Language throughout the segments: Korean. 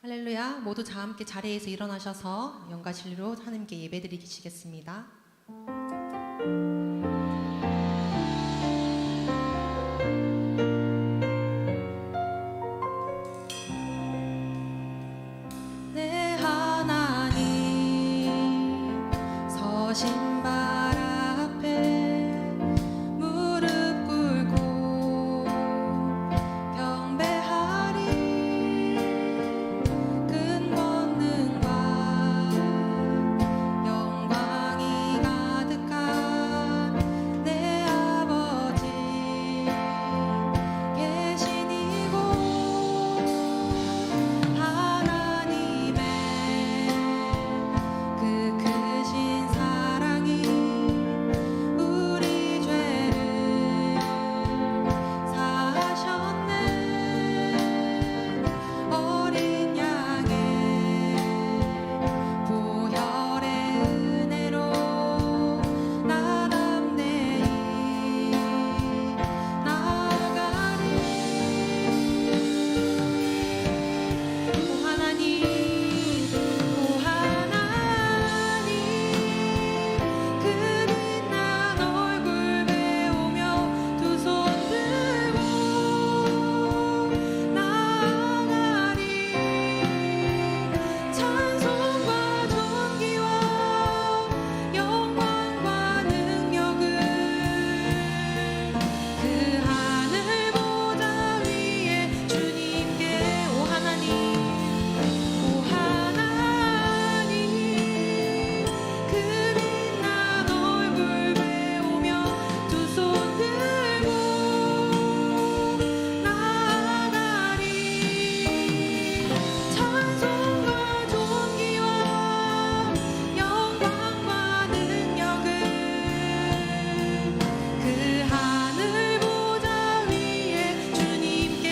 할렐루야. 모두 다 함께 자리에서 일어나셔서 영과 진리로 하나님께 예배드리시겠습니다. 내 하나님 서신 발 앞에 무릎 꿇고 경배하리. 큰 권능과 영광이 가득한 내 아버지 계신 이곳, 하나님의 그 크신 사랑이 우리 죄를 사하셨네. 어린 양의 보혈의 은혜로 나 담대히 나아가리. 오 하나님, 오 하나님, 그 빛난 얼굴 배우며 두 손 들고 나아가리. 찬송과 존귀와 영광과 능력을 그 하늘 보좌 위에 주님께. 오 하나님, 오 하나님, 그 빛난 얼굴 배우며 두 손 들고 나아가리. 찬송과 존귀와 영광과 능력을 그 하늘 보좌 위에 주님께.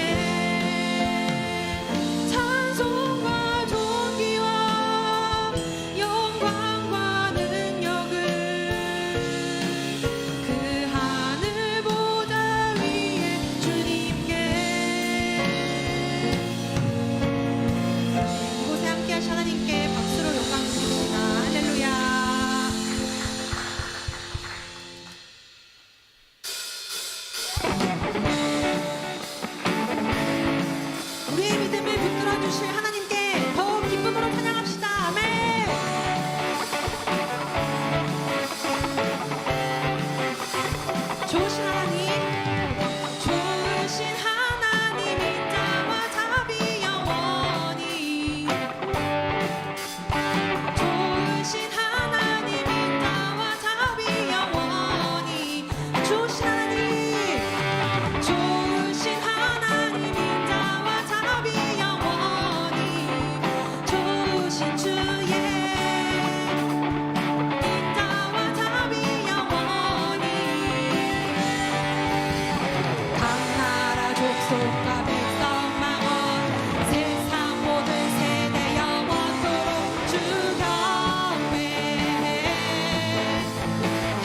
찬송과 존귀와 영광과 능력을 그 하늘 보좌 위에 주님께. 이곳에 함께하신 하나님께 박수로 영광 드립니다. 할렐루야. 우리의 믿음을 붙들어 주실 하나님께 더욱 기쁨으로 찬양합시다. 아멘. 좋으신 하나님, 좋으신 하나님, 인자와 자비 영원히. 좋으신 하나님, 인자와 자비 영원히. 좋으신 하나님, 좋으신 하나님, 인자와 자비 영원히. 좋으신 주의 인자와 자비 영원히. 당나라 족속과 백성 망원 세상 모든 세대 영원토록 주 경배.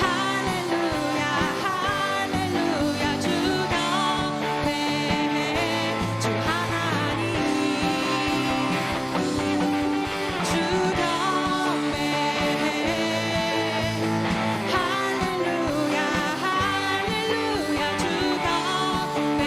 할렐루야 할렐루야 주 경배. 주 하나님 주 경배. 할렐루야 할렐루야 주 경배.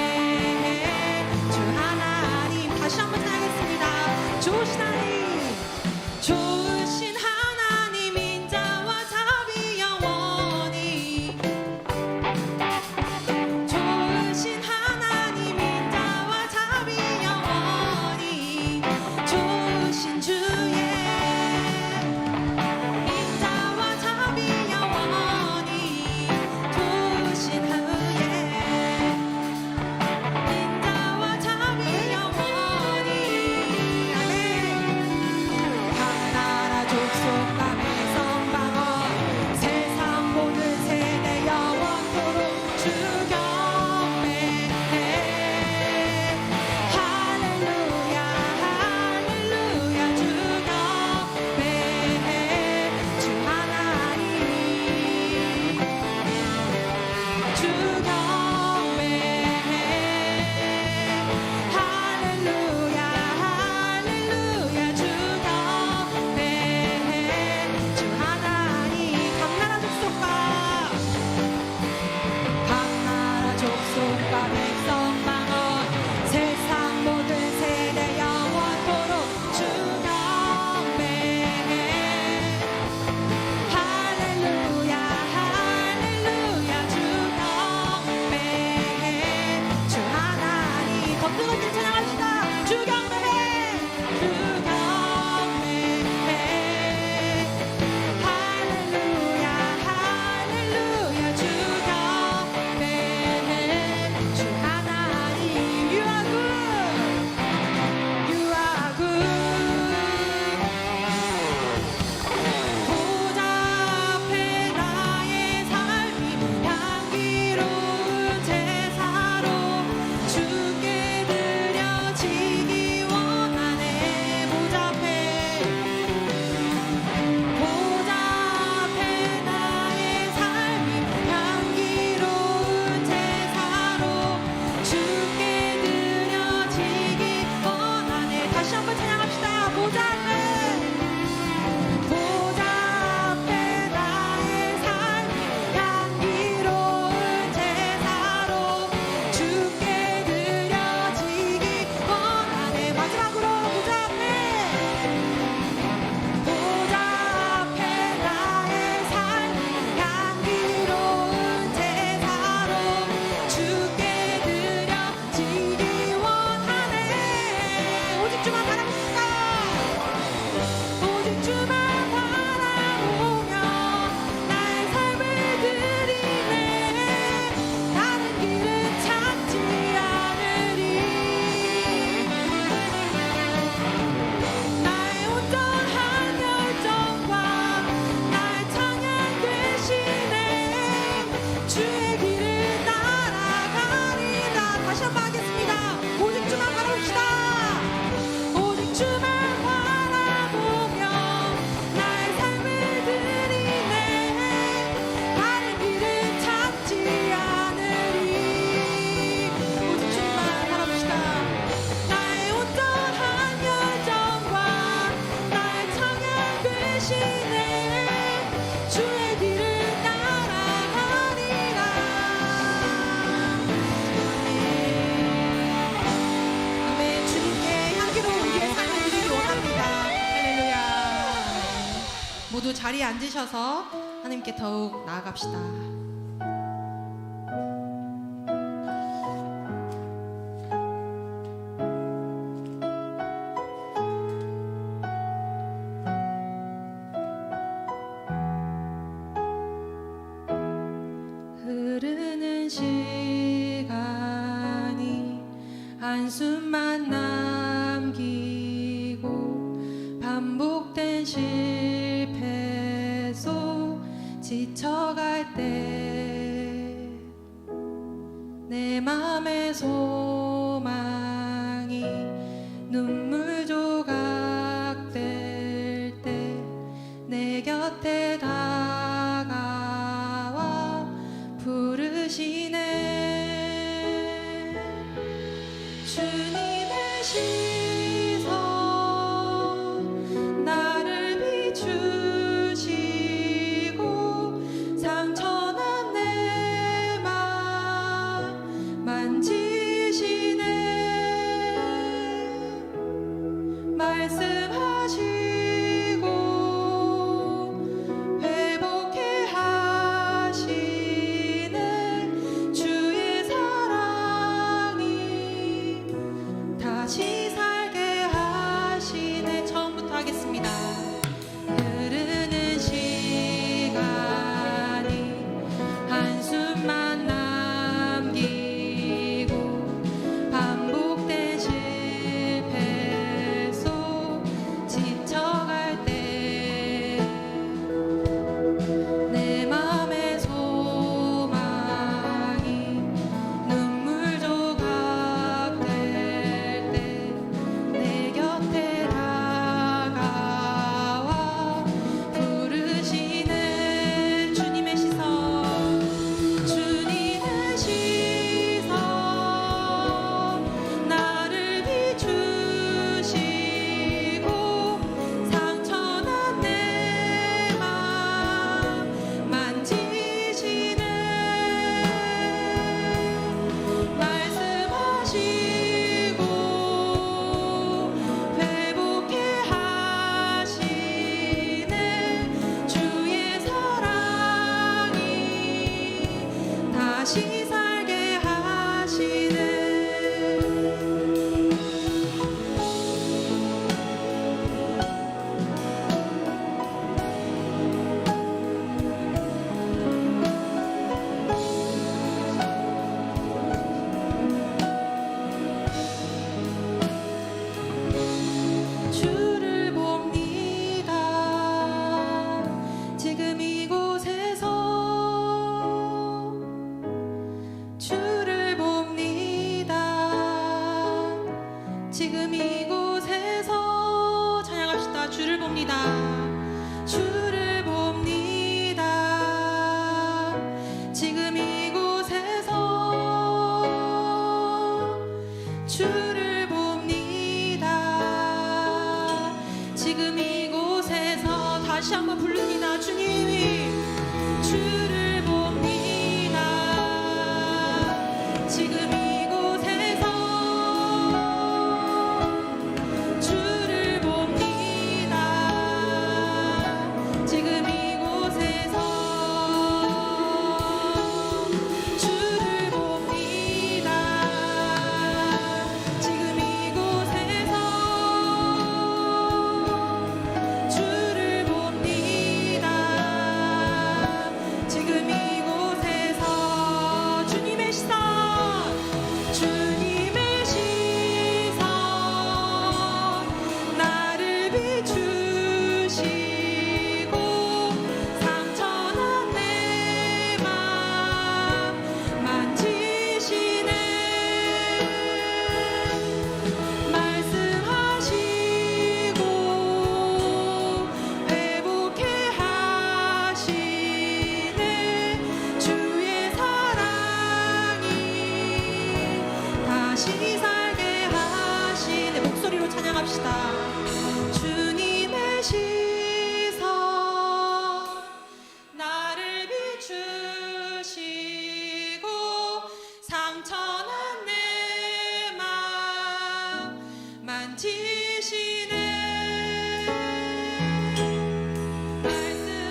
자리에 앉으셔서 하나님께 더욱 나아갑시다. 흐르는 시간이 한숨만 남기고 반복된 실패 속 지쳐갈 때 내 맘의 소망이 눈물 조각 될 때 내 곁에 다가와 부르시네. 주님의 시선 나를 비추시고 상처난 내 맘 만지시네. 말씀하시고 회복해 하시네. 주의 사랑이 다시 살게 하시네. 처음부터 하겠습니다. 흐르는 시간이 한숨만 남기고 반복된 실패 속 지쳐갈 때 내 맘의 소망이 눈물 조각 될 때 내 곁에 다가와 부르시네. 주님의 시선 주님의 시선 나를 비추시고 상처난 내 맘 만지시네. 말씀하시고 회복해 하시네. 주의 사랑이 다시 살게 하시네. 주를 봅니다. 지금 이곳에서 주를 봅니다. 지금 이곳에서 찬양합시다. 주를 봅니다. 주를 봅니다. 지금 이곳에서 주를 봅니다. 지금 이곳에서 다시 한번 부릅니다. 주님이 주를 봅니다. 지금 이곳에서 주를 봅니다. 지금 이곳에서 주를 봅니다. 지금 이곳에서 주를 봅니다. 지금 이곳에서 주님의 시선 주님의 시선 나를 비추시고 상처난 내 맘 만지시네. 말씀하시고 회복해 하시네. 주의 사랑이 다시 살게 하시네. 목소리로 찬양합시다. 주님의 시선 나를 비추시고 상처난 내 맘 만지시네. 말씀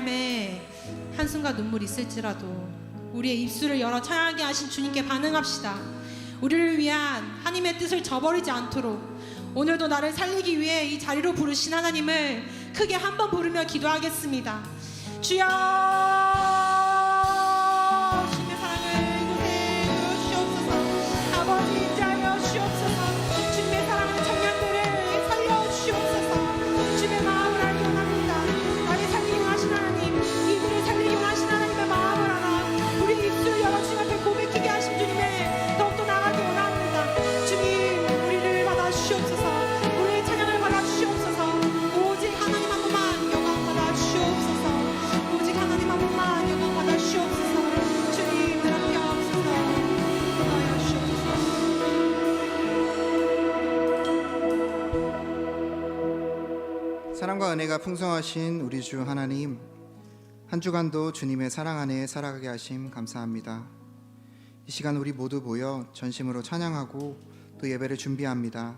삶에 한숨과 눈물이 있을지라도 우리의 입술을 열어 찬양하게 하신 주님께 반응합시다. 우리를 위한 하나님의 뜻을 저버리지 않도록 오늘도 나를 살리기 위해 이 자리로 부르신 하나님을 크게 한번 부르며 기도하겠습니다. 주여, 주님의 사랑을 이곳에 주시옵소서. 아버지, 인자하여 주옵소서. 주님의 사랑하는 청년들을 살려 주시옵소서. 주님의 마음을 알기 원합니다. 나를 살리기 원하신 하나님, 이들을 살리기 원하신 하나님의 마음을 알아 우리 입술을 열어 주님 앞에 고백하게 하신 주님의 더욱더 나아가기 원합니다. 주님, 우리를 받아 주시옵소서. 우리의 찬양을 받아 주시옵소서. 오직 하나님 한 분만 영광 받아 주시옵소서. 오직 하나님 한 분만 영광 받아 주시옵소서. 주님, 늘 함께 하옵소서. 인도하여 주시옵소서. 사랑과 은혜가 풍성하신 우리 주 하나님, 한 주간도 주님의 사랑 안에 살아가게 하심 감사합니다. 이 시간 우리 모두 모여 전심으로 찬양하고 또 예배를 준비합니다.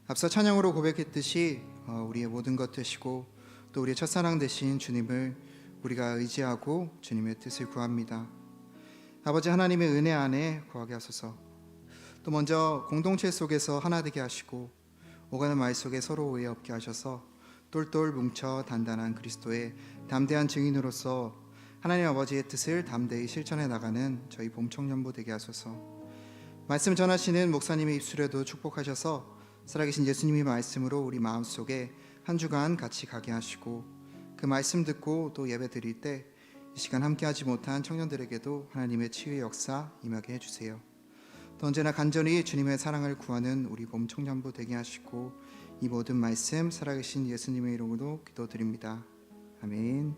앞서 찬양으로 고백했듯이 우리의 모든 것 되시고 또 우리의 첫사랑 되신 주님을 우리가 의지하고 주님의 뜻을 구합니다. 아버지 하나님의 은혜 안에 거하게 하소서. 또 먼저 공동체 속에서 하나 되게 하시고 오가는 말 속에 서로 오해 없게 하셔서 똘똘 뭉쳐 단단한 그리스도의 담대한 증인으로서 하나님 아버지의 뜻을 담대히 실천해 나가는 저희 봄청년부 되게 하소서. 말씀 전하시는 목사님의 입술에도 축복하셔서 살아계신 예수님의 말씀으로 우리 마음속에 한 주간 같이 가게 하시고 그 말씀 듣고 또 예배 드릴 때 이 시간 함께하지 못한 청년들에게도 하나님의 치유의 역사 임하게 해주세요. 또 언제나 간절히 주님의 사랑을 구하는 우리 봄청년부 되게 하시고 이 모든 말씀 살아계신 예수님의 이름으로 기도드립니다. 아멘.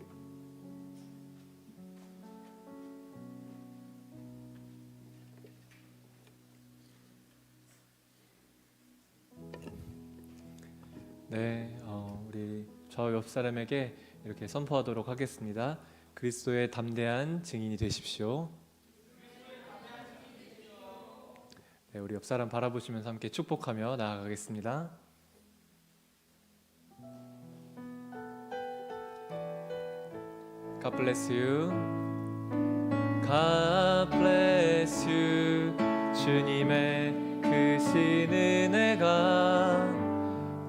네, 우리 저 옆 사람에게 이렇게 선포하도록 하겠습니다. 그리스도의 담대한 증인이 되십시오. 네, 우리 옆 사람 바라보시면서 함께 축복하며 나아가겠습니다. God bless you. God bless you. 주님의 크신 은혜가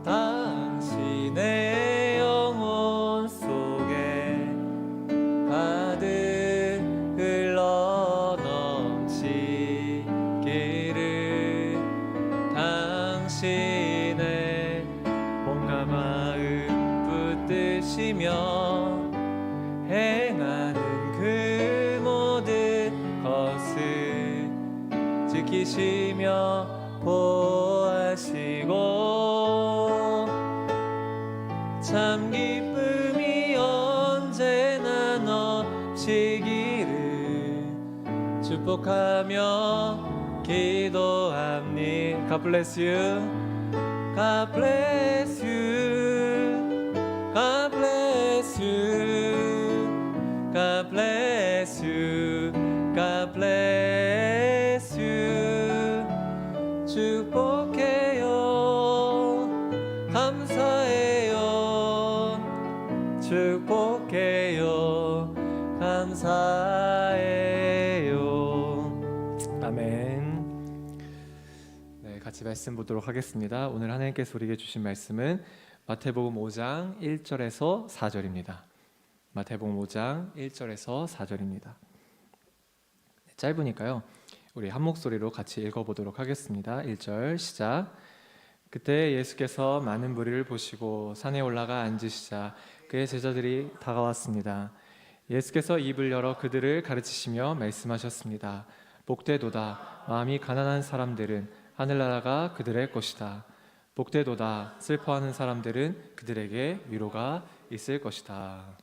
당신의 영혼 속에 가득 흘러 넘치기를 당신의 몸과 마음 붙드시며 행하는 그 모든 것을 지키시며 보호하시고 참 기쁨이 언제나 넘치기를 축복하며 기도합니다. God bless you. God bless you. God bless you. God bless you. God bless you. 축복해요. 감사해요. 축복해요. 감사해요. 아멘. 네, 같이 말씀 보도록 하겠습니다. 오늘 하나님께서 우리에게 주신 말씀은 마태복음 5장 1절에서 4절입니다. 마태복음 5장 1절에서 4절입니다. 짧으니까요, 우리 한 목소리로 같이 읽어보도록 하겠습니다. 1절 시작. 그때 예수께서 많은 무리를 보시고 산에 올라가 앉으시자 그의 제자들이 다가왔습니다. 예수께서 입을 열어 그들을 가르치시며 말씀하셨습니다. 복되도다 마음이 가난한 사람들은 하늘나라가 그들의 것이다. 복되도다 슬퍼하는 사람들은 그들에게 위로가 있을 것이다.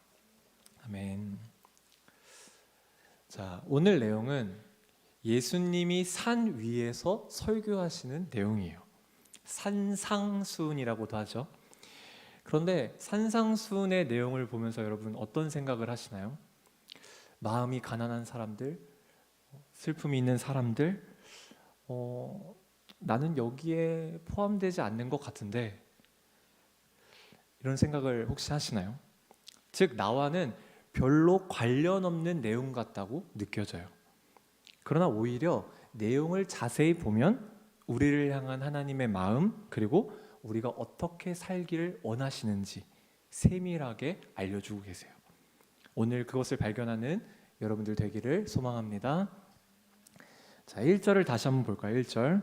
아멘. 자, 오늘 내용은 예수님이 산 위에서 설교하시는 내용이에요. 산상수훈이라고도 하죠. 그런데 산상수훈의 내용을 보면서 여러분 어떤 생각을 하시나요? 마음이 가난한 사람들, 슬픔이 있는 사람들, 나는 여기에 포함되지 않는 것 같은데, 이런 생각을 혹시 하시나요? 즉 나와는 별로 관련 없는 내용 같다고 느껴져요. 그러나 오히려 내용을 자세히 보면 우리를 향한 하나님의 마음, 그리고 우리가 어떻게 살기를 원하시는지 세밀하게 알려주고 계세요. 오늘 그것을 발견하는 여러분들 되기를 소망합니다. 자, 1절을 다시 한번 볼까요? 1절.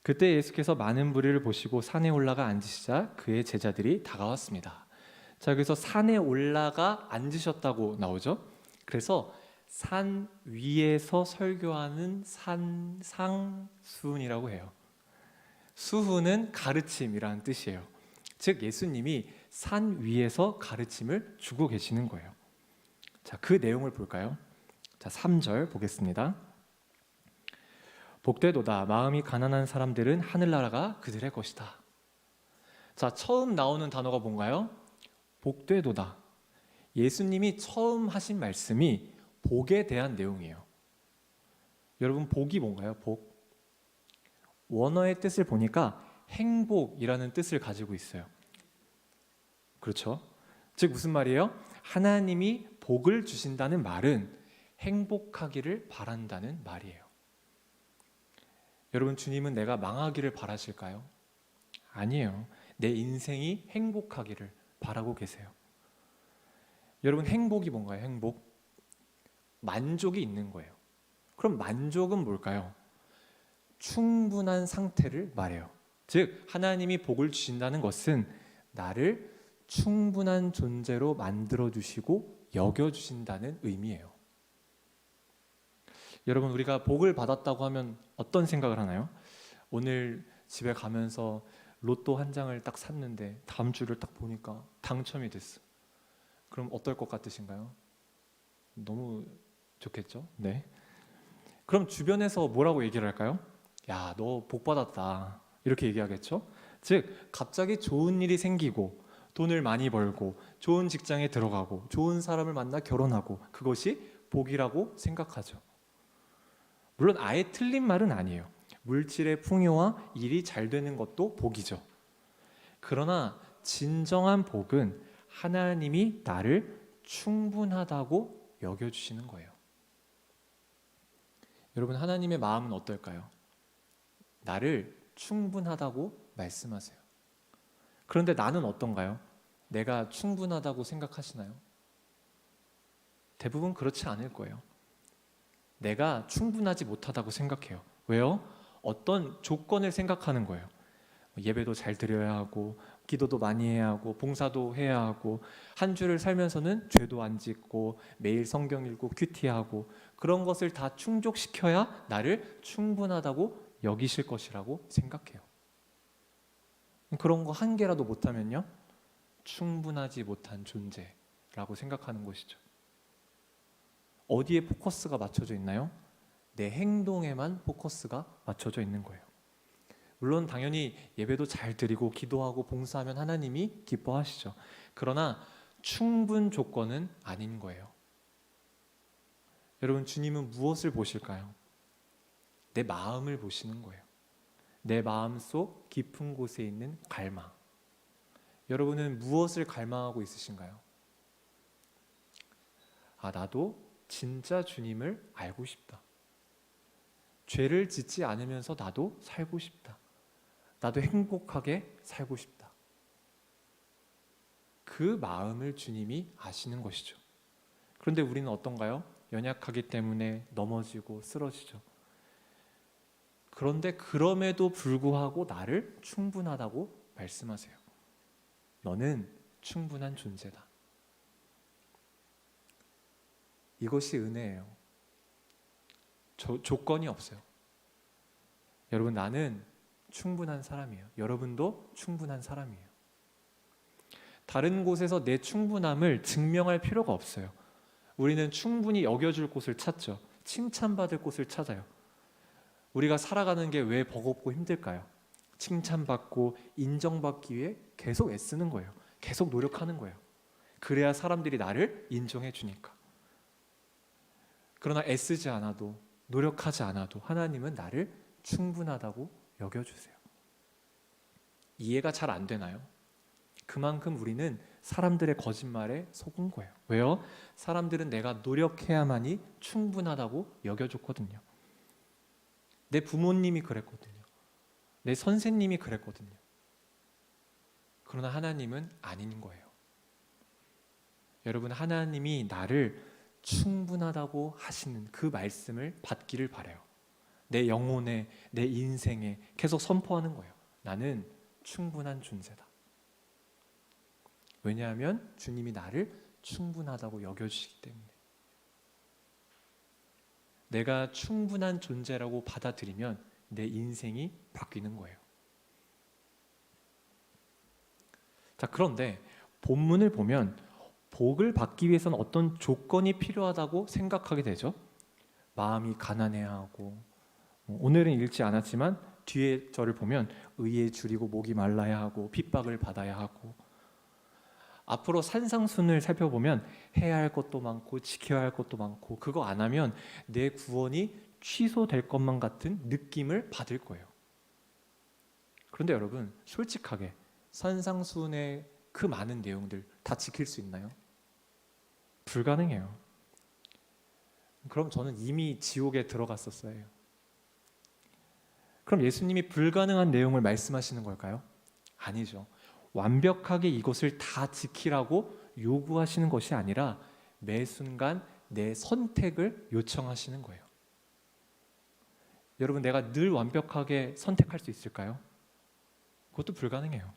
그때 예수께서 많은 무리를 보시고 산에 올라가 앉으시자 그의 제자들이 다가왔습니다. 자, 여기서 산에 올라가 앉으셨다고 나오죠. 그래서 산 위에서 설교하는 산상수훈이라고 해요. 수훈은 가르침이라는 뜻이에요. 즉 예수님이 산 위에서 가르침을 주고 계시는 거예요. 자, 그 내용을 볼까요? 자, 3절 보겠습니다. 복되도다 마음이 가난한 사람들은 하늘나라가 그들의 것이다. 자, 처음 나오는 단어가 뭔가요? 복되도다. 예수님이 처음 하신 말씀이 복에 대한 내용이에요. 여러분, 복이 뭔가요? 복. 원어의 뜻을 보니까 행복이라는 뜻을 가지고 있어요. 그렇죠? 즉 무슨 말이에요? 하나님이 복을 주신다는 말은 행복하기를 바란다는 말이에요. 여러분, 주님은 내가 망하기를 바라실까요? 아니에요. 내 인생이 행복하기를 바라고 계세요. 여러분, 행복이 뭔가요? 행복? 만족이 있는 거예요. 그럼 만족은 뭘까요? 충분한 상태를 말해요. 즉 하나님이 복을 주신다는 것은 나를 충분한 존재로 만들어 주시고 여겨 주신다는 의미예요. 여러분, 우리가 복을 받았다고 하면 어떤 생각을 하나요? 오늘 집에 가면서 로또 한 장을 딱 샀는데 다음 주를 딱 보니까 당첨이 됐어. 그럼 어떨 것 같으신가요? 너무 좋겠죠? 네. 그럼 주변에서 뭐라고 얘기를 할까요? 야, 너 복 받았다. 이렇게 얘기하겠죠? 즉 갑자기 좋은 일이 생기고 돈을 많이 벌고 좋은 직장에 들어가고 좋은 사람을 만나 결혼하고 그것이 복이라고 생각하죠. 물론 아예 틀린 말은 아니에요. 물질의 풍요와 일이 잘 되는 것도 복이죠. 그러나 진정한 복은 하나님이 나를 충분하다고 여겨주시는 거예요. 여러분, 하나님의 마음은 어떨까요? 나를 충분하다고 말씀하세요. 그런데 나는 어떤가요? 내가 충분하다고 생각하시나요? 대부분 그렇지 않을 거예요. 내가 충분하지 못하다고 생각해요. 왜요? 어떤 조건을 생각하는 거예요. 예배도 잘 드려야 하고 기도도 많이 해야 하고 봉사도 해야 하고 한 주를 살면서는 죄도 안 짓고 매일 성경 읽고 큐티하고 그런 것을 다 충족시켜야 나를 충분하다고 여기실 것이라고 생각해요. 그런 거 한 개라도 못하면요, 충분하지 못한 존재라고 생각하는 것이죠. 어디에 포커스가 맞춰져 있나요? 내 행동에만 포커스가 맞춰져 있는 거예요. 물론 당연히 예배도 잘 드리고 기도하고 봉사하면 하나님이 기뻐하시죠. 그러나 충분 조건은 아닌 거예요. 여러분, 주님은 무엇을 보실까요? 내 마음을 보시는 거예요. 내 마음속 깊은 곳에 있는 갈망. 여러분은 무엇을 갈망하고 있으신가요? 아, 나도 진짜 주님을 알고 싶다. 죄를 짓지 않으면서 나도 살고 싶다. 나도 행복하게 살고 싶다. 그 마음을 주님이 아시는 것이죠. 그런데 우리는 어떤가요? 연약하기 때문에 넘어지고 쓰러지죠. 그런데 그럼에도 불구하고 나를 충분하다고 말씀하세요. 너는 충분한 존재다. 이것이 은혜예요. 조건이 없어요. 여러분, 나는 충분한 사람이에요. 여러분도 충분한 사람이에요. 다른 곳에서 내 충분함을 증명할 필요가 없어요. 우리는 충분히 여겨줄 곳을 찾죠. 칭찬받을 곳을 찾아요. 우리가 살아가는 게 왜 버겁고 힘들까요? 칭찬받고 인정받기 위해 계속 애쓰는 거예요. 계속 노력하는 거예요. 그래야 사람들이 나를 인정해 주니까. 그러나 애쓰지 않아도, 노력하지 않아도 하나님은 나를 충분하다고 여겨주세요. 이해가 잘 안 되나요? 그만큼 우리는 사람들의 거짓말에 속은 거예요. 왜요? 사람들은 내가 노력해야만이 충분하다고 여겨줬거든요. 내 부모님이 그랬거든요. 내 선생님이 그랬거든요. 그러나 하나님은 아닌 거예요. 여러분, 하나님이 나를 충분하다고 하시는 그 말씀을 받기를 바라요. 내 영혼에, 내 인생에 계속 선포하는 거예요. 나는 충분한 존재다. 왜냐하면 주님이 나를 충분하다고 여겨주시기 때문에. 내가 충분한 존재라고 받아들이면 내 인생이 바뀌는 거예요. 자, 그런데 본문을 보면 복을 받기 위해서는 어떤 조건이 필요하다고 생각하게 되죠. 마음이 가난해야 하고, 오늘은 읽지 않았지만 뒤에 절을 보면 의에 줄이고 목이 말라야 하고 핍박을 받아야 하고, 앞으로 산상순을 살펴보면 해야 할 것도 많고 지켜야 할 것도 많고, 그거 안 하면 내 구원이 취소될 것만 같은 느낌을 받을 거예요. 그런데 여러분, 솔직하게 산상순의 그 많은 내용들 다 지킬 수 있나요? 불가능해요. 그럼 저는 이미 지옥에 들어갔었어요. 그럼 예수님이 불가능한 내용을 말씀하시는 걸까요? 아니죠. 완벽하게 이것을 다 지키라고 요구하시는 것이 아니라 매 순간 내 선택을 요청하시는 거예요. 여러분, 내가 늘 완벽하게 선택할 수 있을까요? 그것도 불가능해요.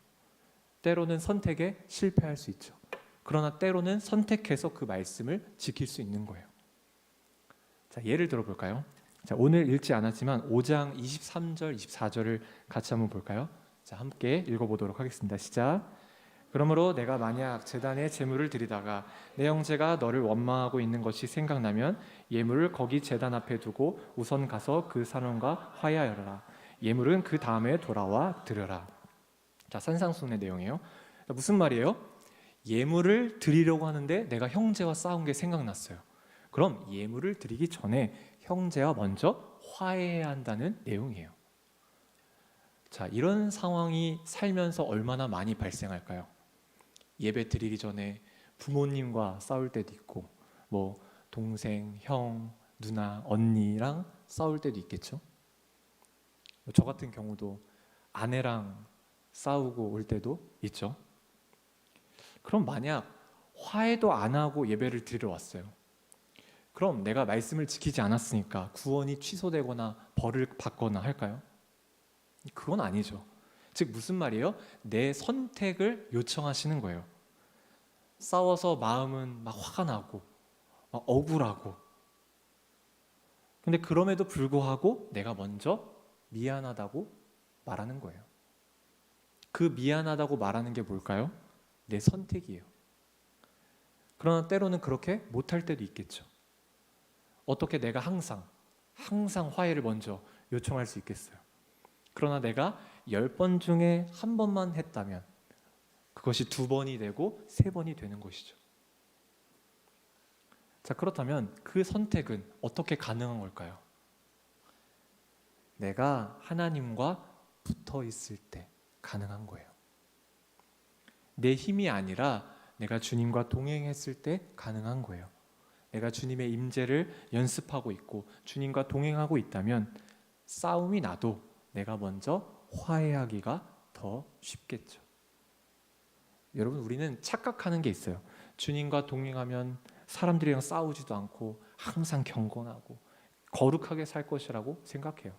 때로는 선택에 실패할 수 있죠. 그러나 때로는 선택해서 그 말씀을 지킬 수 있는 거예요. 자, 예를 들어 볼까요? 자, 오늘 읽지 않았지만 5장 23절, 24절을 같이 한번 볼까요? 자, 함께 읽어보도록 하겠습니다. 시작. 그러므로 내가 만약 제단에 제물을 드리다가 내 형제가 너를 원망하고 있는 것이 생각나면 예물을 거기 제단 앞에 두고 우선 가서 그 사람과 화해하여라. 예물은 그 다음에 돌아와 드려라. 자, 산상순의 내용이에요. 무슨 말이에요? 예물을 드리려고 하는데 내가 형제와 싸운 게 생각났어요. 그럼 예물을 드리기 전에 형제와 먼저 화해해야 한다는 내용이에요. 자, 이런 상황이 살면서 얼마나 많이 발생할까요? 예배 드리기 전에 부모님과 싸울 때도 있고, 뭐 동생, 형, 누나, 언니랑 싸울 때도 있겠죠. 저 같은 경우도 아내랑 싸우고 올 때도 있죠. 그럼 만약 화해도 안 하고 예배를 드리러 왔어요. 그럼 내가 말씀을 지키지 않았으니까 구원이 취소되거나 벌을 받거나 할까요? 그건 아니죠. 즉 무슨 말이에요? 내 선택을 요청하시는 거예요. 싸워서 마음은 막 화가 나고 막 억울하고, 근데 그럼에도 불구하고 내가 먼저 미안하다고 말하는 거예요. 그 미안하다고 말하는 게 뭘까요? 내 선택이에요. 그러나 때로는 그렇게 못할 때도 있겠죠. 어떻게 내가 항상 화해를 먼저 요청할 수 있겠어요? 그러나 내가 10번 중에 한 번만 했다면 그것이 2번이 되고 3번이 되는 것이죠. 자, 그렇다면 그 선택은 어떻게 가능한 걸까요? 내가 하나님과 붙어 있을 때 가능한 거예요. 내 힘이 아니라 내가 주님과 동행했을 때 가능한 거예요. 내가 주님의 임재를 연습하고 있고 주님과 동행하고 있다면 싸움이 나도 내가 먼저 화해하기가 더 쉽겠죠. 여러분, 우리는 착각하는 게 있어요. 주님과 동행하면 사람들이랑 싸우지도 않고 항상 경건하고 거룩하게 살 것이라고 생각해요.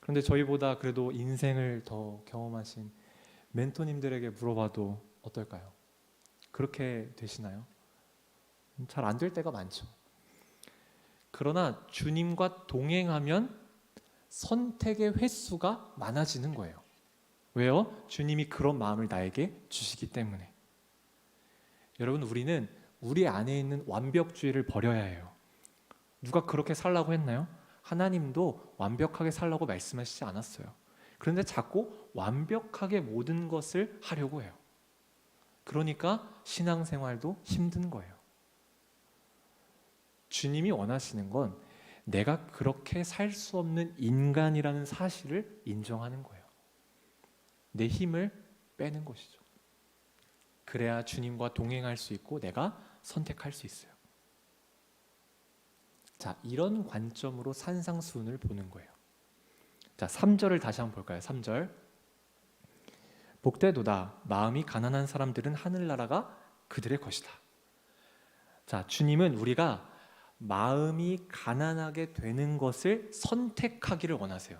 그런데 저희보다 그래도 인생을 더 경험하신 멘토님들에게 물어봐도 어떨까요? 그렇게 되시나요? 잘 안 될 때가 많죠. 그러나 주님과 동행하면 선택의 횟수가 많아지는 거예요. 왜요? 주님이 그런 마음을 나에게 주시기 때문에. 여러분, 우리는 우리 안에 있는 완벽주의를 버려야 해요. 누가 그렇게 살라고 했나요? 하나님도 완벽하게 살라고 말씀하시지 않았어요. 그런데 자꾸 완벽하게 모든 것을 하려고 해요. 그러니까 신앙생활도 힘든 거예요. 주님이 원하시는 건 내가 그렇게 살 수 없는 인간이라는 사실을 인정하는 거예요. 내 힘을 빼는 것이죠. 그래야 주님과 동행할 수 있고 내가 선택할 수 있어요. 자, 이런 관점으로 산상수훈을 보는 거예요. 자, 3절을 다시 한번 볼까요? 3절. 복되도다 마음이 가난한 사람들은 하늘나라가 그들의 것이다. 자, 주님은 우리가 마음이 가난하게 되는 것을 선택하기를 원하세요.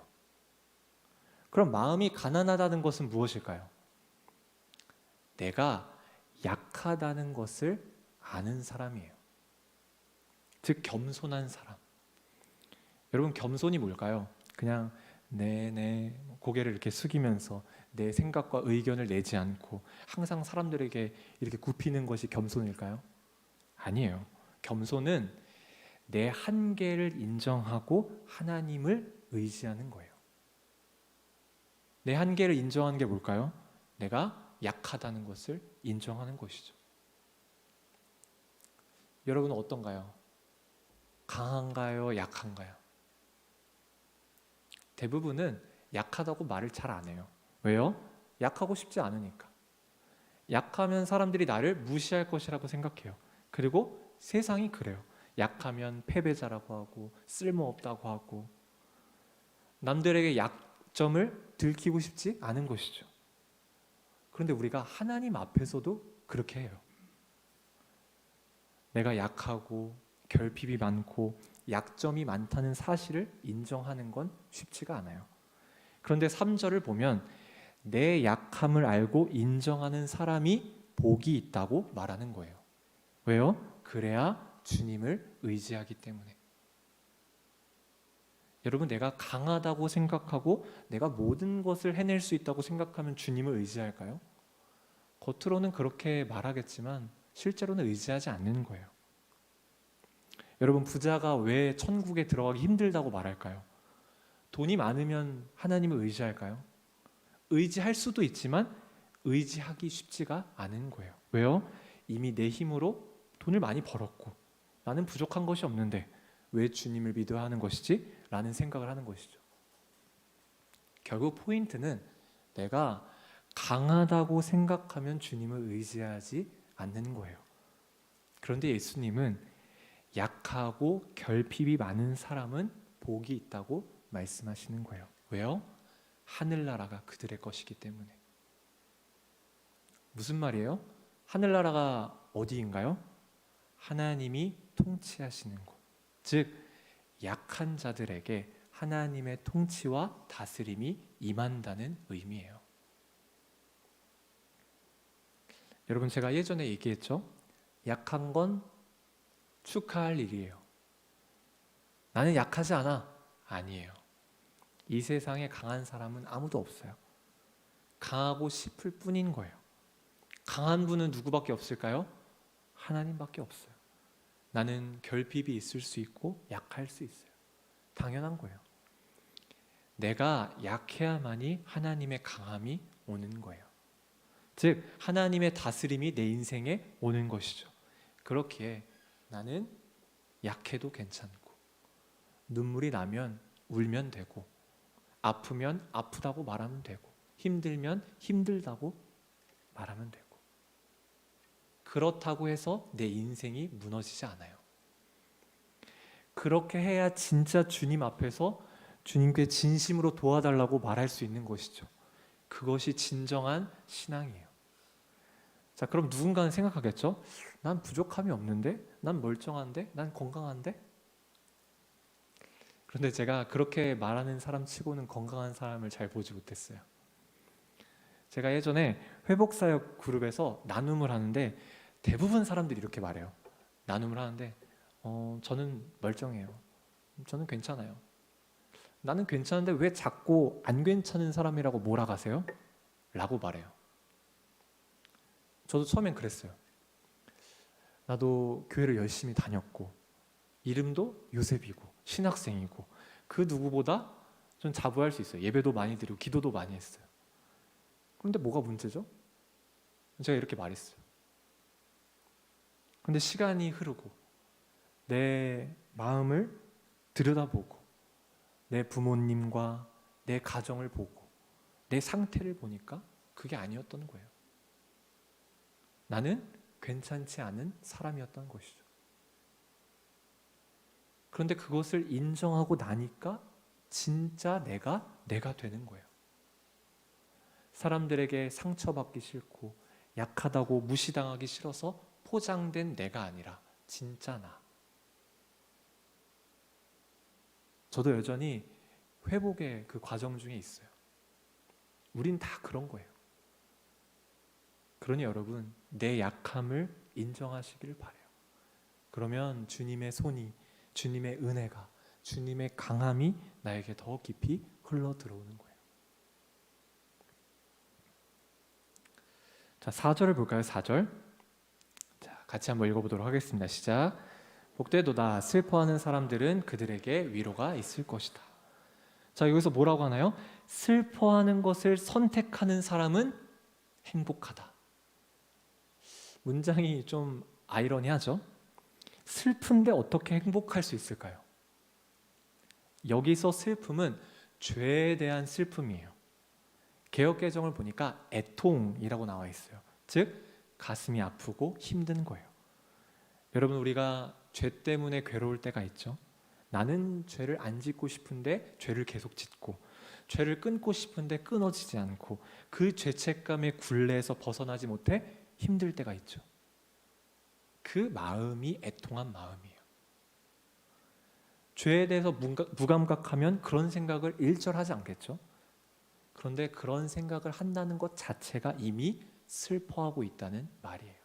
그럼 마음이 가난하다는 것은 무엇일까요? 내가 약하다는 것을 아는 사람이에요. 즉 겸손한 사람. 여러분, 겸손이 뭘까요? 그냥 내 고개를 이렇게 숙이면서 내 생각과 의견을 내지 않고 항상 사람들에게 이렇게 굽히는 것이 겸손일까요? 아니에요. 겸손은 내 한계를 인정하고 하나님을 의지하는 거예요. 내 한계를 인정하는 게 뭘까요? 내가 약하다는 것을 인정하는 것이죠. 여러분은 어떤가요? 강한가요? 약한가요? 대부분은 약하다고 말을 잘 안 해요. 왜요? 약하고 싶지 않으니까. 약하면 사람들이 나를 무시할 것이라고 생각해요. 그리고 세상이 그래요. 약하면 패배자라고 하고 쓸모없다고 하고 남들에게 약점을 들키고 싶지 않은 것이죠. 그런데 우리가 하나님 앞에서도 그렇게 해요. 내가 약하고 결핍이 많고 약점이 많다는 사실을 인정하는 건 쉽지가 않아요. 그런데 3절을 보면 내 약함을 알고 인정하는 사람이 복이 있다고 말하는 거예요. 왜요? 그래야 주님을 의지하기 때문에. 여러분, 내가 강하다고 생각하고 내가 모든 것을 해낼 수 있다고 생각하면 주님을 의지할까요? 겉으로는 그렇게 말하겠지만 실제로는 의지하지 않는 거예요. 여러분, 부자가 왜 천국에 들어가기 힘들다고 말할까요? 돈이 많으면 하나님을 의지할까요? 의지할 수도 있지만 의지하기 쉽지가 않은 거예요. 왜요? 이미 내 힘으로 돈을 많이 벌었고 나는 부족한 것이 없는데 왜 주님을 믿어야 하는 것이지? 라는 생각을 하는 것이죠. 결국 포인트는 내가 강하다고 생각하면 주님을 의지하지 않는 거예요. 그런데 예수님은 약하고 결핍이 많은 사람은 복이 있다고 말씀하시는 거예요. 왜요? 하늘나라가 그들의 것이기 때문에. 무슨 말이에요? 하늘나라가 어디인가요? 하나님이 통치하시는 곳. 즉 약한 자들에게 하나님의 통치와 다스림이 임한다는 의미예요. 여러분, 제가 예전에 얘기했죠? 약한 건 축하할 일이에요. 나는 약하지 않아. 아니에요. 이 세상에 강한 사람은 아무도 없어요. 강하고 싶을 뿐인 거예요. 강한 분은 누구밖에 없을까요? 하나님밖에 없어요. 나는 결핍이 있을 수 있고 약할 수 있어요. 당연한 거예요. 내가 약해야만이 하나님의 강함이 오는 거예요. 즉 하나님의 다스림이 내 인생에 오는 것이죠. 그렇기에 나는 약해도 괜찮고 눈물이 나면 울면 되고 아프면 아프다고 말하면 되고 힘들면 힘들다고 말하면 되고 그렇다고 해서 내 인생이 무너지지 않아요. 그렇게 해야 진짜 주님 앞에서 주님께 진심으로 도와달라고 말할 수 있는 것이죠. 그것이 진정한 신앙이에요. 자, 그럼 누군가는 생각하겠죠? 난 부족함이 없는데? 난 멀쩡한데? 난 건강한데? 그런데 제가 그렇게 말하는 사람 치고는 건강한 사람을 잘 보지 못했어요. 제가 예전에 회복사역 그룹에서 나눔을 하는데 대부분 사람들이 이렇게 말해요. 나눔을 하는데 저는 멀쩡해요. 저는 괜찮아요. 나는 괜찮은데 왜 자꾸 안 괜찮은 사람이라고 몰아가세요? 라고 말해요. 저도 처음엔 그랬어요. 나도 교회를 열심히 다녔고 이름도 요셉이고 신학생이고 그 누구보다 좀 자부할 수 있어요. 예배도 많이 드리고 기도도 많이 했어요. 그런데 뭐가 문제죠? 제가 이렇게 말했어요. 그런데 시간이 흐르고 내 마음을 들여다보고 내 부모님과 내 가정을 보고 내 상태를 보니까 그게 아니었던 거예요. 나는 괜찮지 않은 사람이었던 것이죠. 그런데 그것을 인정하고 나니까 진짜 내가 되는 거예요. 사람들에게 상처받기 싫고 약하다고 무시당하기 싫어서 포장된 내가 아니라 진짜 나. 저도 여전히 회복의 그 과정 중에 있어요. 우린 다 그런 거예요. 그러니 여러분, 내 약함을 인정하시길 바라요. 그러면 주님의 손이, 주님의 은혜가, 주님의 강함이 나에게 더 깊이 흘러 들어오는 거예요. 자, 4절을 볼까요? 4절. 자, 같이 한번 읽어보도록 하겠습니다. 시작. 복되도다. 슬퍼하는 사람들은 그들에게 위로가 있을 것이다. 자, 여기서 뭐라고 하나요? 슬퍼하는 것을 선택하는 사람은 행복하다. 문장이 좀 아이러니하죠? 슬픈데 어떻게 행복할 수 있을까요? 여기서 슬픔은 죄에 대한 슬픔이에요. 개역개정을 보니까 애통이라고 나와 있어요. 즉 가슴이 아프고 힘든 거예요. 여러분, 우리가 죄 때문에 괴로울 때가 있죠. 나는 죄를 안 짓고 싶은데 죄를 계속 짓고, 죄를 끊고 싶은데 끊어지지 않고, 그 죄책감의 굴레에서 벗어나지 못해 힘들 때가 있죠. 그 마음이 애통한 마음이에요. 죄에 대해서 무감각하면 그런 생각을 일절하지 않겠죠. 그런데 그런 생각을 한다는 것 자체가 이미 슬퍼하고 있다는 말이에요.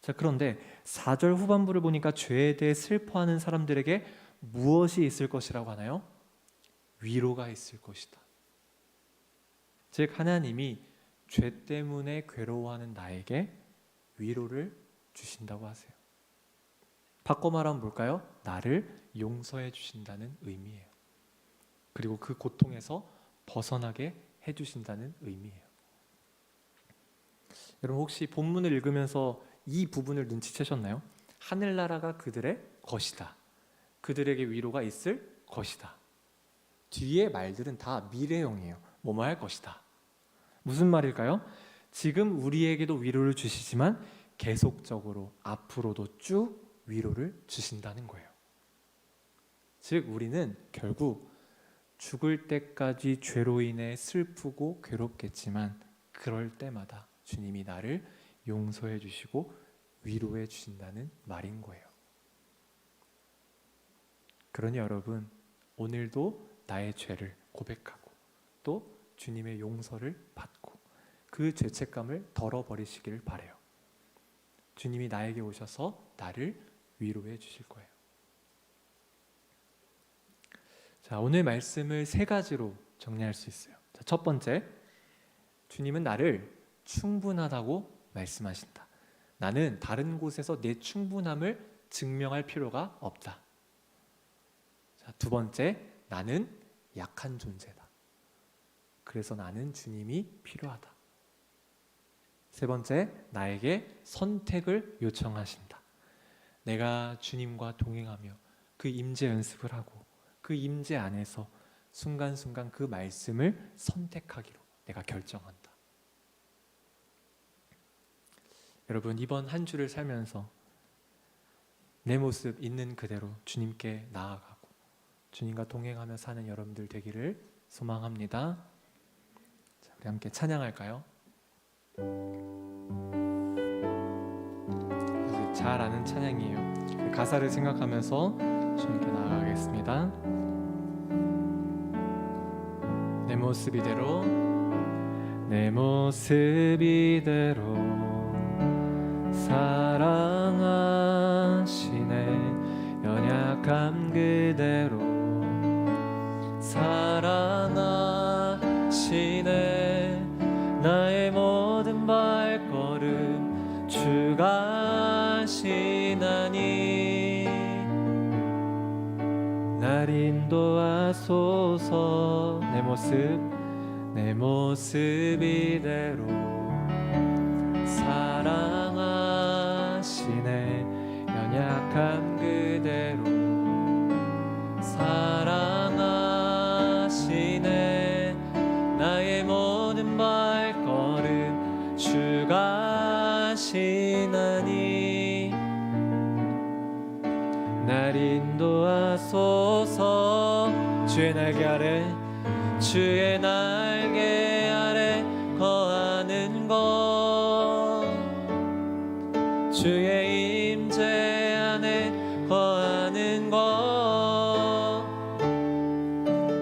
자, 그런데 4절 후반부를 보니까 죄에 대해 슬퍼하는 사람들에게 무엇이 있을 것이라고 하나요? 위로가 있을 것이다. 즉 하나님이 죄 때문에 괴로워하는 나에게 위로를 주신다고 하세요. 바꿔 말하면 뭘까요? 나를 용서해 주신다는 의미예요. 그리고 그 고통에서 벗어나게 해주신다는 의미예요. 여러분, 혹시 본문을 읽으면서 이 부분을 눈치채셨나요? 하늘나라가 그들의 것이다. 그들에게 위로가 있을 것이다. 뒤에 말들은 다 미래형이에요. 뭐뭐 할 것이다. 무슨 말일까요? 지금 우리에게도 위로를 주시지만 계속적으로 앞으로도 쭉 위로를 주신다는 거예요. 즉 우리는 결국 죽을 때까지 죄로 인해 슬프고 괴롭겠지만 그럴 때마다 주님이 나를 용서해 주시고 위로해 주신다는 말인 거예요. 그러니 여러분, 오늘도 나의 죄를 고백하고 또 주님의 용서를 받고 그 죄책감을 덜어버리시길 바라요. 주님이 나에게 오셔서 나를 위로해 주실 거예요. 자, 오늘 말씀을 세 가지로 정리할 수 있어요. 자, 첫 번째, 주님은 나를 충분하다고 말씀하신다. 나는 다른 곳에서 내 충분함을 증명할 필요가 없다. 자, 두 번째, 나는 약한 존재다. 그래서 나는 주님이 필요하다. 세 번째, 나에게 선택을 요청하신다. 내가 주님과 동행하며 그 임재 연습을 하고 그 임재 안에서 순간순간 그 말씀을 선택하기로 내가 결정한다. 여러분, 이번 한 주를 살면서 내 모습 있는 그대로 주님께 나아가고 주님과 동행하며 사는 여러분들 되기를 소망합니다. 자, 우리 함께 찬양할까요? 잘 아는 찬양이에요. 가사를 생각하면서 주님께 나아가겠습니다. 내 모습 이대로, 내 모습 이대로 사랑하시네. 연약함 그대로 사랑하시네. 나의 모든 발걸음 주가 하시나니 날 인도하소서. 내 모습 이대로 사랑하시네. 연약함 그대로 사랑하시네. 나의 모든 발걸음 인도하시나니 날 인도하소서. 주의 날개 아래 주의 날개 아래 거하는 것, 주의 임재 안에 거하는 것,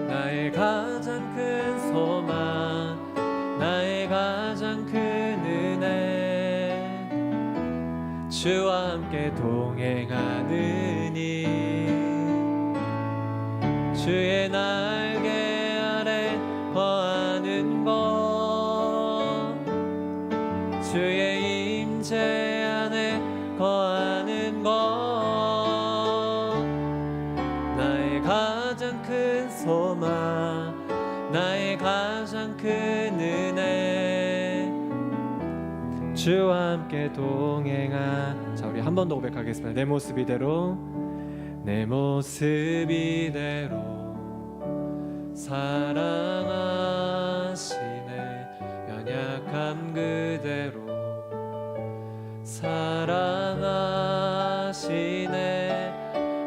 나의 가장 큰 소망, 나의 가장 큰 은혜, 주와 함께 동행하느니 주의 날개 아래 거하는 것, 주의 임재 안에 거하는 것, 나의 가장 큰 소망, 나의 가장 큰 은혜, 주와 함께 동행하. 자, 우리 한 번 더 고백하겠습니다. 내 모습 이대로, 내 모습 이대로 사랑하시네. 연약함 그대로 사랑하시네.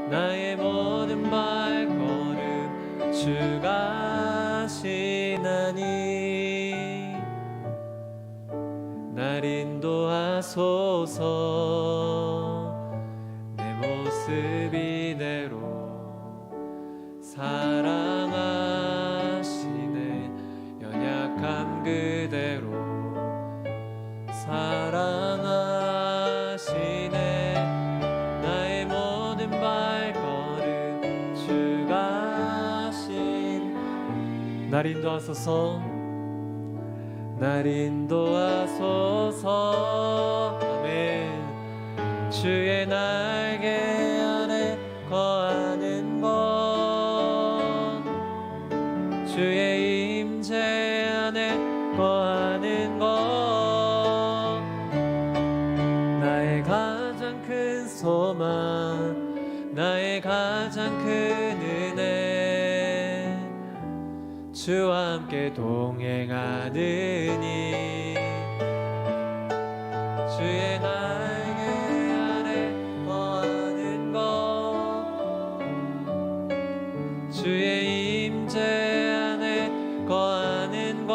나의 모든 발걸음 주가 하시나니 날 인도하소서. 내 모습 이대로 사랑하시네. 연약함 그대로 사랑하시네. 나의 모든 발걸음 주가 하신. 날 인도하소서. 날 인도하소서. 아멘. 주의 날개 아래 거하는 것, 주의 임재 안에 거하는 것, 나의 가장 큰 소망, 나의 가장 큰 은혜, 주와 함께 동행하느니 주의 날개 아래 거하는 것, 주의 임재 안에 거하는 것,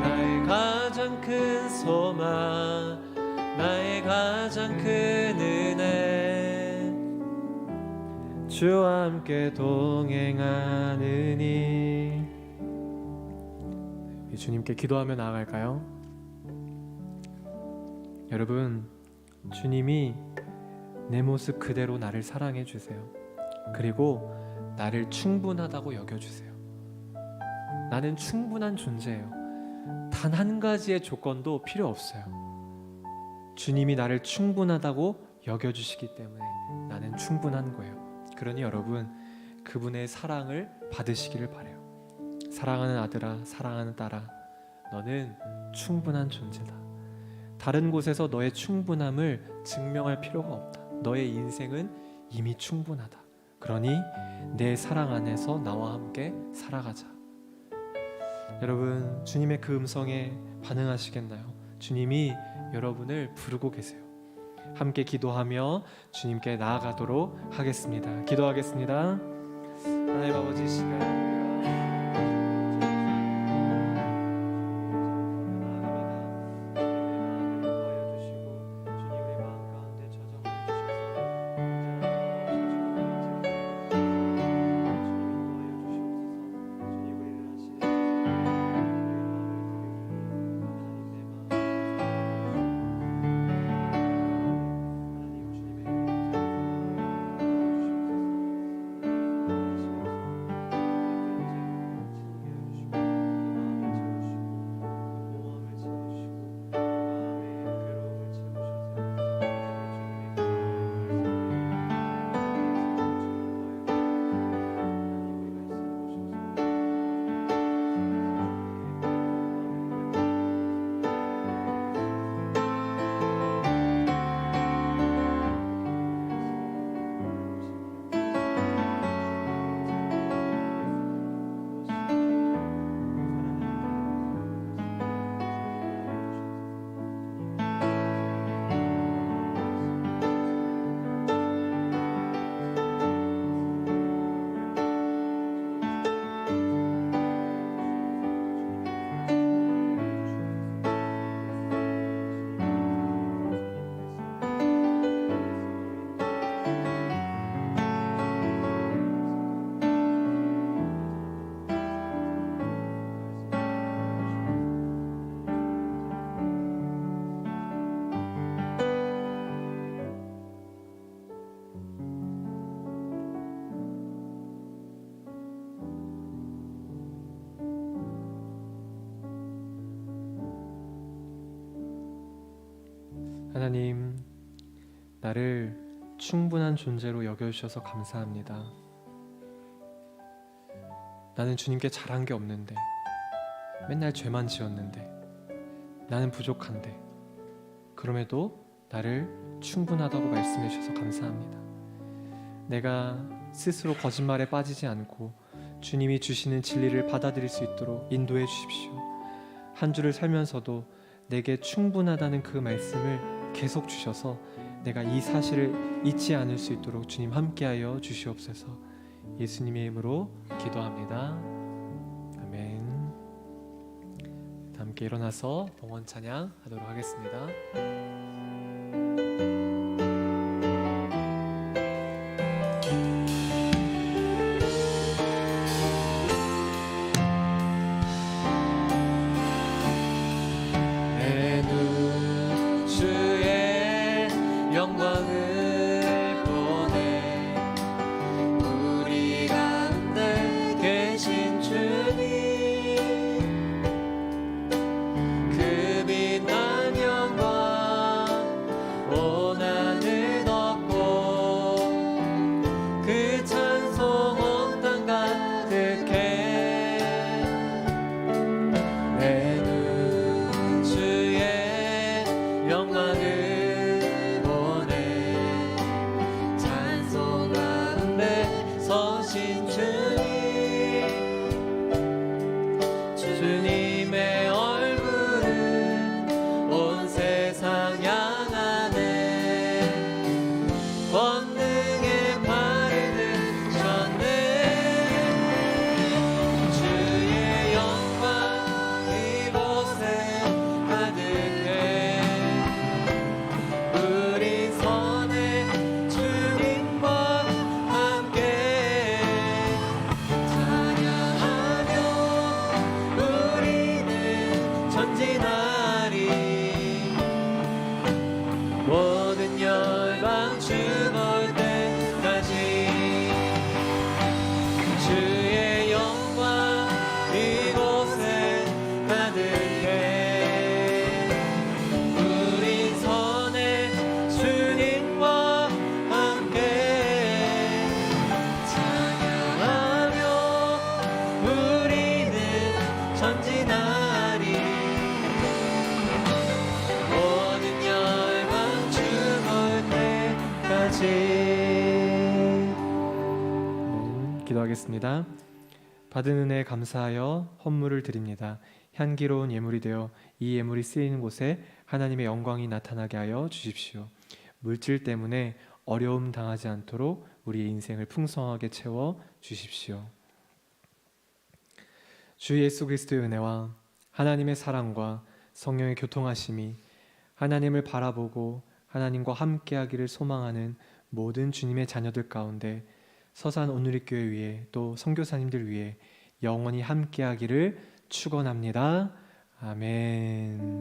나의 가장 큰 소망, 나의 가장 큰 은혜, 주와 함께 동행하느니. 주님께 기도하며 나아갈까요? 여러분, 주님이 내 모습 그대로 나를 사랑해 주세요. 그리고 나를 충분하다고 여겨주세요. 나는 충분한 존재예요. 단 한 가지의 조건도 필요 없어요. 주님이 나를 충분하다고 여겨주시기 때문에 나는 충분한 거예요. 그러니 여러분, 그분의 사랑을 받으시기를 바라요. 사랑하는 아들아, 사랑하는 딸아, 너는 충분한 존재다. 다른 곳에서 너의 충분함을 증명할 필요가 없다. 너의 인생은 이미 충분하다. 그러니 내 사랑 안에서 나와 함께 살아가자. 여러분, 주님의 그 음성에 반응하시겠나요? 주님이 여러분을 부르고 계세요. 함께 기도하며 주님께 나아가도록 하겠습니다. 기도하겠습니다. 하나님 아버지, 이 시간 하나님, 나를 충분한 존재로 여겨주셔서 감사합니다. 나는 주님께 잘한 게 없는데, 맨날 죄만 지었는데, 나는 부족한데, 그럼에도 나를 충분하다고 말씀해 주셔서 감사합니다. 내가 스스로 거짓말에 빠지지 않고 주님이 주시는 진리를 받아들일 수 있도록 인도해 주십시오. 한 주를 살면서도 내게 충분하다는 그 말씀을 계속 주셔서 내가 이 사실을 잊지 않을 수 있도록 주님 함께하여 주시옵소서. 예수님의 이름으로 기도합니다. 아멘. 다 함께 일어나서 봉헌 찬양 하도록 하겠습니다. 내 눈 주의 영광을 보네. 우리 가운데 계신 주님, 그 빛난 영광 온 하늘 덮고 그 찬송 온 땅 가득해. 내 눈 주의 영광을 보네. 찬송 가운데 서신 주님의 얼굴은 온 세상 향하네. 권능의 발을 드셨네. 주의 영광 이곳에 가득해. 우리 선에 주님과 함께 찬양하며 우리는 전진하리. 모든 열방 죽을 때까지 주의 영광 이곳에 가득해. 우리 선에 주님과 함께 찬양하며 우리는 전진하리. 모든 열방 죽을 때까지. 기도하겠습니다. 받은 은혜에 감사하여 헌물을 드립니다. 향기로운 예물이 되어 이 예물이 쓰이는 곳에 하나님의 영광이 나타나게 하여 주십시오. 물질 때문에 어려움 당하지 않도록 우리의 인생을 풍성하게 채워 주십시오. 주 예수 그리스도의 은혜와 하나님의 사랑과 성령의 교통하심이 하나님을 바라보고 하나님과 함께하기를 소망하는 모든 주님의 자녀들 가운데 서산 온누리교회 위에 또 선교사님들 위에 영원히 함께하기를 축원합니다. 아멘.